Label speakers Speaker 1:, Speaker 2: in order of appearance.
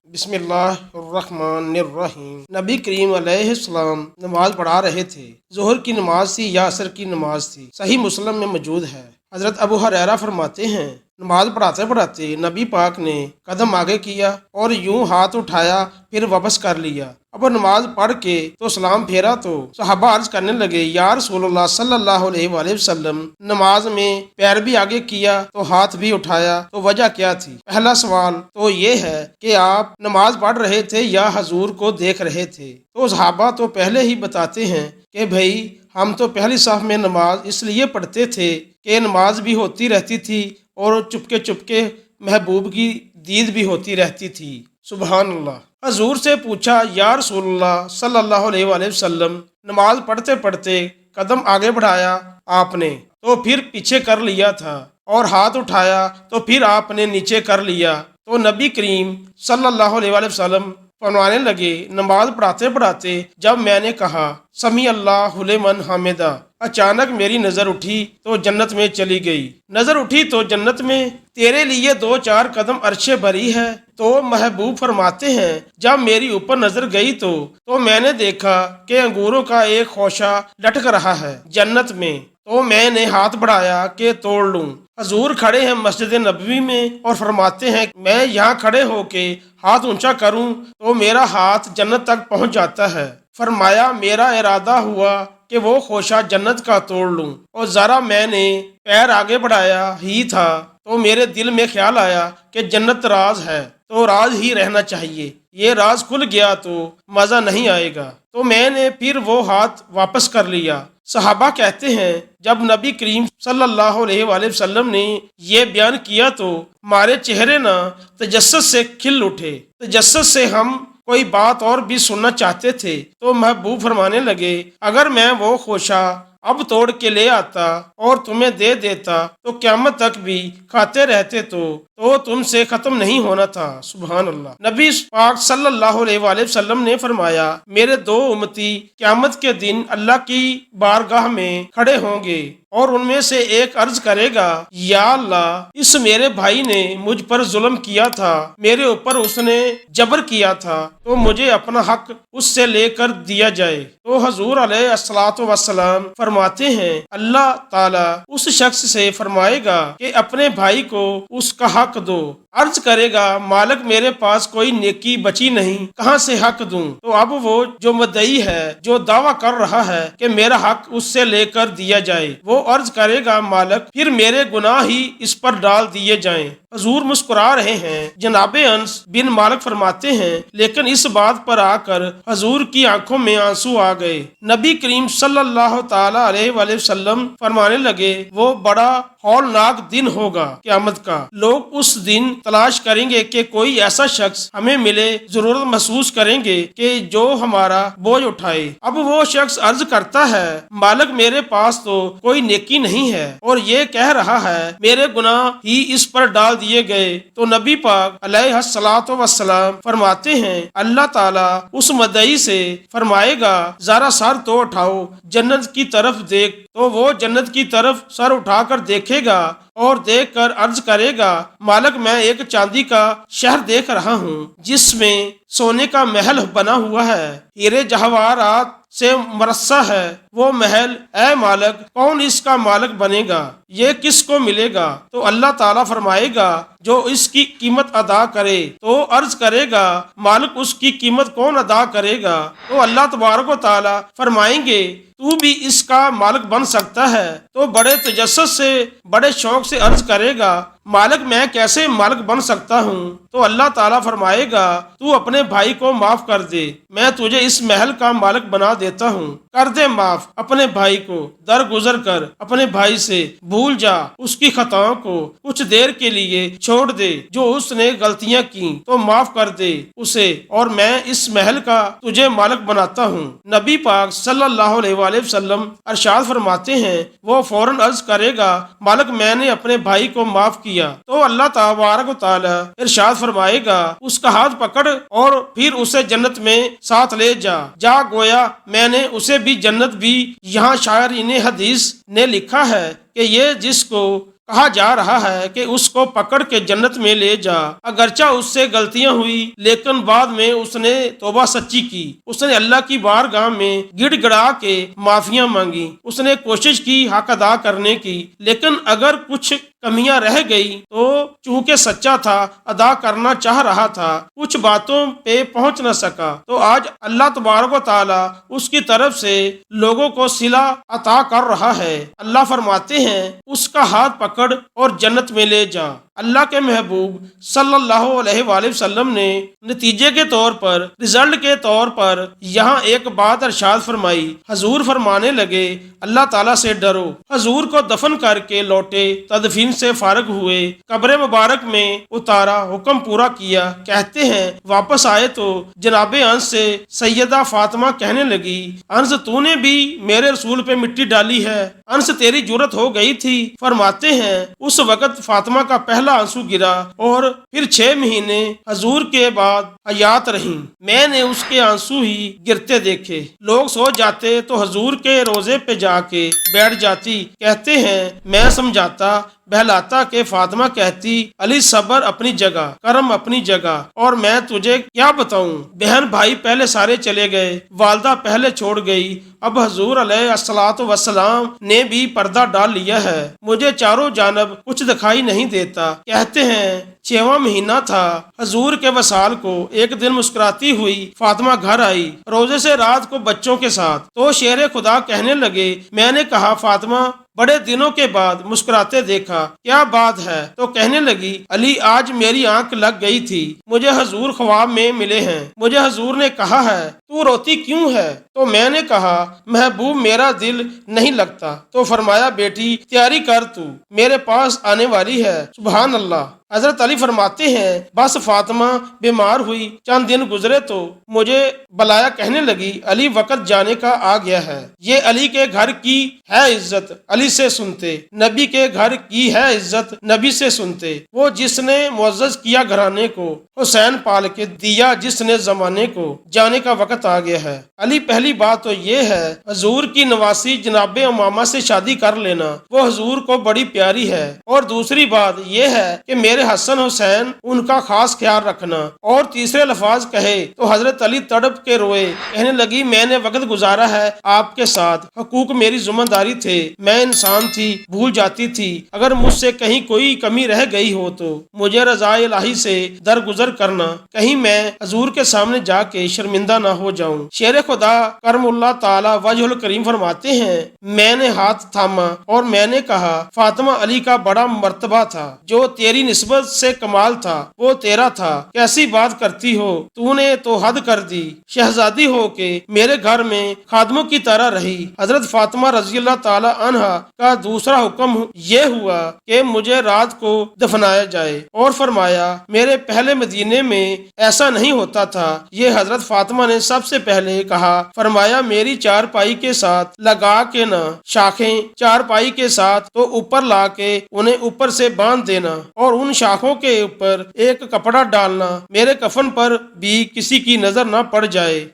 Speaker 1: بسم اللہ الرحمن الرحیم۔ نبی کریم علیہ السلام نماز پڑھا رہے تھے۔ ظہر کی نماز تھی یا عصر کی نماز تھی؟ صحیح مسلم میں موجود ہے۔ حضرت ابو ہریرہ فرماتے ہیں، نماز پڑھاتے پڑھاتے نبی پاک نے قدم آگے کیا اور یوں ہاتھ اٹھایا، پھر واپس کر لیا۔ اب نماز پڑھ کے تو سلام پھیرا تو صحابہ عرض کرنے لگے، یا رسول اللہ صلی اللہ علیہ وآلہ وسلم، نماز میں پیر بھی آگے کیا تو ہاتھ بھی اٹھایا، تو وجہ کیا تھی؟ پہلا سوال تو یہ ہے کہ آپ نماز پڑھ رہے تھے یا حضور کو دیکھ رہے تھے؟ تو صحابہ تو پہلے ہی بتاتے ہیں کہ بھائی ہم تو پہلی صف میں نماز اس لیے پڑھتے تھے کہ نماز بھی ہوتی رہتی تھی اور چپکے محبوب کی دید بھی ہوتی رہتی تھی۔ سبحان اللہ۔ حضور سے پوچھا، یا رسول اللہ صلی اللہ علیہ وآلہ وسلم، نماز پڑھتے پڑھتے قدم آگے بڑھایا آپ نے تو پھر پیچھے کر لیا تھا، اور ہاتھ اٹھایا تو پھر آپ نے نیچے کر لیا۔ تو نبی کریم صلی اللہ علیہ وآلہ وسلم فرمانے لگے، نماز پڑھاتے پڑھاتے جب میں نے کہا سمیع اللہ لمن حمدہ، اچانک میری نظر اٹھی تو جنت میں چلی گئی۔ نظر اٹھی تو جنت میں تیرے لیے 2-4 قدم عرش بری ہے۔ تو محبوب فرماتے ہیں، جب میری اوپر نظر گئی تو میں نے دیکھا کہ انگوروں کا ایک خوشہ لٹک رہا ہے جنت میں، تو میں نے ہاتھ بڑھایا کہ توڑ لوں۔ حضور کھڑے ہیں مسجد نبوی میں اور فرماتے ہیں، میں یہاں کھڑے ہو کے ہاتھ اونچا کروں تو میرا ہاتھ جنت تک پہنچ جاتا ہے۔ فرمایا، میرا ارادہ ہوا کہ وہ خوشہ جنت کا توڑ لوں، اور ذرا میں نے پیر آگے بڑھایا ہی تھا تو میرے دل میں خیال آیا کہ جنت راز ہے تو راز ہی رہنا چاہیے، یہ راز کھل گیا تو مزہ نہیں آئے گا، تو میں نے پھر وہ ہاتھ واپس کر لیا۔ صحابہ کہتے ہیں، جب نبی کریم صلی اللہ علیہ وآلہ وسلم نے یہ بیان کیا تو ہمارے چہرے نہ تجسس سے کھل اٹھے۔ تجسس سے ہم کوئی بات اور بھی سننا چاہتے تھے، تو محبوب فرمانے لگے، اگر میں وہ خوشہ اب توڑ کے لے آتا اور تمہیں دے دیتا تو قیامت تک بھی کھاتے رہتے تو تم سے ختم نہیں ہونا تھا۔ سبحان اللہ۔ نبی پاک صلی اللہ علیہ وآلہ وسلم نے فرمایا، میرے 2 امتی قیامت کے دن اللہ کی بارگاہ میں کھڑے ہوں گے اور ان میں سے ایک عرض کرے گا، یا اللہ، اس میرے بھائی نے مجھ پر ظلم کیا تھا، میرے اوپر اس نے جبر کیا تھا، تو مجھے اپنا حق اس سے لے کر دیا جائے۔ تو حضور علیہ الصلوۃ والسلام فرماتے ہیں، اللہ تعالیٰ اس شخص سے فرمائے گا کہ اپنے بھائی کو اس کا حق دو۔ عرض کرے گا، مالک میرے پاس کوئی نیکی بچی نہیں، کہاں سے حق دوں؟ تو اب وہ جو مدعی ہے، جو دعویٰ کر رہا ہے کہ میرا حق اس سے لے کر دیا جائے، وہ عرض کرے گا، مالک پھر میرے گناہ ہی اس پر ڈال دیے جائیں۔ حضور مسکرا رہے ہیں۔ جناب انس بن مالک فرماتے ہیں، لیکن اس بات پر آ کر حضور کی آنکھوں میں آنسو آ گئے۔ نبی کریم صلی اللہ تعالی علیہ وآلہ وسلم فرمانے لگے، وہ بڑا ہولناک دن ہوگا قیامت کا۔ لوگ اس دن تلاش کریں گے کہ کوئی ایسا شخص ہمیں ملے، ضرورت محسوس کریں گے کہ جو ہمارا بوجھ اٹھائے۔ اب وہ شخص عرض کرتا ہے، مالک میرے پاس تو کوئی نیکی نہیں ہے، اور یہ کہہ رہا ہے میرے گناہ ہی اس پر ڈال دیے گئے۔ تو نبی پاک علیہ الصلوۃ والسلام فرماتے ہیں، اللہ تعالیٰ اس مدعی سے فرمائے گا، ذرا سر تو اٹھاؤ، جنت کی طرف دیکھ۔ تو وہ جنت کی طرف سر اٹھا کر دیکھے گا اور دیکھ کر عرض کرے گا، مالک میں ایک چاندی کا شہر دیکھ رہا ہوں جس میں سونے کا محل بنا ہوا ہے، ہیرے جواہرات سے مرصع ہے وہ محل، اے مالک کون اس کا مالک بنے گا؟ یہ کس کو ملے گا؟ تو اللہ تعالیٰ فرمائے گا، جو اس کی قیمت ادا کرے۔ تو عرض کرے گا، مالک اس کی قیمت کون ادا کرے گا؟ تو اللہ تبارک و تعالیٰ فرمائیں گے، تو بھی اس کا مالک بن سکتا ہے۔ تو بڑے تجسس سے، بڑے شوق سے عرض کرے گا، مالک میں کیسے مالک بن سکتا ہوں؟ تو اللہ تعالیٰ فرمائے گا، تو اپنے بھائی کو معاف کر دے، میں تجھے اس محل کا مالک بنا دیتا ہوں۔ کر دے معاف اپنے بھائی کو، درگزر کر اپنے بھائی سے، بھول جا اس کی خطاؤں کو، کچھ دیر کے لیے چھوڑ دے، جو اس نے غلطیاں کی تو معاف کر دے اسے، اور میں اس محل کا تجھے مالک بناتا ہوں۔ نبی پاک صلی اللہ علیہ وآلہ وسلم ارشاد فرماتے ہیں، وہ فوراً عرض کرے گا، مالک میں نے اپنے بھائی کو معاف کیا۔ تو اللہ تبارک و تعالی ارشاد فرمائے گا، اس کا ہاتھ پکڑ اور پھر اسے جنت میں ساتھ لے جا گویا میں نے اسے بھی جنت بھی۔ یہاں شاعرین حدیث نے لکھا ہے کہ یہ جس کو کہا جا رہا ہے کہ اس کو پکڑ کے جنت میں لے جا، اگرچہ اس سے غلطیاں ہوئی لیکن بعد میں اس نے توبہ سچی کی، اس نے اللہ کی بارگاہ میں گڑ گڑا کے معافیاں مانگی، اس نے کوشش کی حق ادا کرنے کی، لیکن اگر کچھ کمیاں رہ گئی تو چونکہ سچا تھا، ادا کرنا چاہ رہا تھا، کچھ باتوں پہ پہنچ نہ سکا، تو آج اللہ تبارک و تعالی اس کی طرف سے لوگوں کو صلہ عطا کر رہا ہے۔ اللہ فرماتے ہیں اس کا ہاتھ پکڑ اور جنت میں لے جا۔ اللہ کے محبوب صلی اللہ علیہ وآلہ وسلم نے نتیجے کے طور پر، رزلٹ کے طور پر یہاں ایک بات ارشاد فرمائی۔ حضور فرمانے لگے اللہ تعالیٰ سے ڈرو۔ حضور کو دفن کر کے لوٹے، تدفین سے فارغ ہوئے، قبر مبارک میں اتارا، حکم پورا کیا۔ کہتے ہیں واپس آئے تو جناب انس سے سیدہ فاطمہ کہنے لگی، انس تو نے بھی میرے رسول پہ مٹی ڈالی ہے، انس تیری جرت ہو گئی تھی۔ فرماتے ہیں اس وقت فاطمہ کا پہلا آنسو گرا اور پھر 6 مہینے حضور کے بعد حیات رہیں۔ میں نے اس کے آنسو ہی گرتے دیکھے، لوگ سو جاتے تو حضور کے روزے پہ جا کے بیٹھ جاتی۔ کہتے ہیں میں سمجھاتا بہلاتا کہ فاطمہ کہتی علی صبر اپنی جگہ، کرم اپنی جگہ، اور میں تجھے کیا بتاؤں، بہن بھائی پہلے سارے چلے گئے، والدہ پہلے چھوڑ گئی، اب حضور علیہ الصلوۃ والسلام نے بھی پردہ ڈال لیا ہے، مجھے چاروں جانب کچھ دکھائی نہیں دیتا۔ کہتے ہیں 6واں مہینہ تھا حضور کے وصال کو، ایک دن مسکراتی ہوئی فاطمہ گھر آئی روزے سے رات کو بچوں کے ساتھ، تو شیر خدا کہنے لگے، میں نے کہا فاطمہ بڑے دنوں کے بعد مسکراتے دیکھا، کیا بات ہے؟ تو کہنے لگی علی آج میری آنکھ لگ گئی تھی، مجھے حضور خواب میں ملے ہیں، مجھے حضور نے کہا ہے تو روتی کیوں ہے؟ تو میں نے کہا محبوب میرا دل نہیں لگتا۔ تو فرمایا بیٹی تیاری کر، تو میرے پاس آنے والی ہے۔ سبحان اللہ۔ حضرت علی فرماتے ہیں بس فاطمہ بیمار ہوئی، چند دن گزرے تو مجھے بلایا، کہنے لگی علی وقت جانے کا آ گیا ہے، یہ علی کے گھر کی ہے عزت، علی سے سنتے، نبی کے گھر کی ہے عزت، نبی سے سنتے، وہ جس نے معزز کیا گھرانے کو، حسین پال کے دیا جس نے زمانے کو، جانے کا وقت آ گیا ہے۔ علی پہلی بات تو یہ ہے حضور کی نواسی جناب امامہ سے شادی کر لینا، وہ حضور کو بڑی پیاری ہے، اور دوسری بات یہ ہے کہ میرے حسن حسین ان کا خاص خیال رکھنا، اور تیسرے لفظ کہے تو حضرت علی تڑپ کے روئے، کہنے لگی میں نے وقت گزارا ہے آپ کے ساتھ، حقوق میری ذمہ داری تھے، میں انسان تھی، بھول جاتی تھی، اگر مجھ سے کہیں کوئی کمی رہ گئی ہو تو مجھے رضا الہی سے درگزر کرنا، کہیں میں حضور کے سامنے جا کے شرمندہ نہ ہو جاؤں۔ شیر خدا کرم اللہ تعالی وجہ الکریم فرماتے ہیں میں نے ہاتھ تھاما اور میں نے کہا فاطمہ علی کا بڑا مرتبہ تھا، جو تیری نسبت سے کمال تھا وہ تیرا تھا، کیسی بات کرتی ہو، تو نے تو حد کر دی، شہزادی ہو کے میرے گھر میں خادموں کی طرح رہی۔ حضرت فاطمہ رضی اللہ تعالی عنہا کا دوسرا حکم یہ ہوا کہ مجھے رات کو دفنایا جائے، اور فرمایا میرے پہلے مدینے میں ایسا نہیں ہوتا تھا، یہ حضرت فاطمہ نے سب سے پہلے کہا۔ فرمایا میری چارپائی کے ساتھ لگا کے نہ شاخیں، چارپائی کے ساتھ تو اوپر لا کے انہیں اوپر سے باندھ دینا، اور ان شاخوں کے اوپر ایک کپڑا ڈالنا، میرے کفن پر بھی کسی کی نظر نہ پڑ جائے۔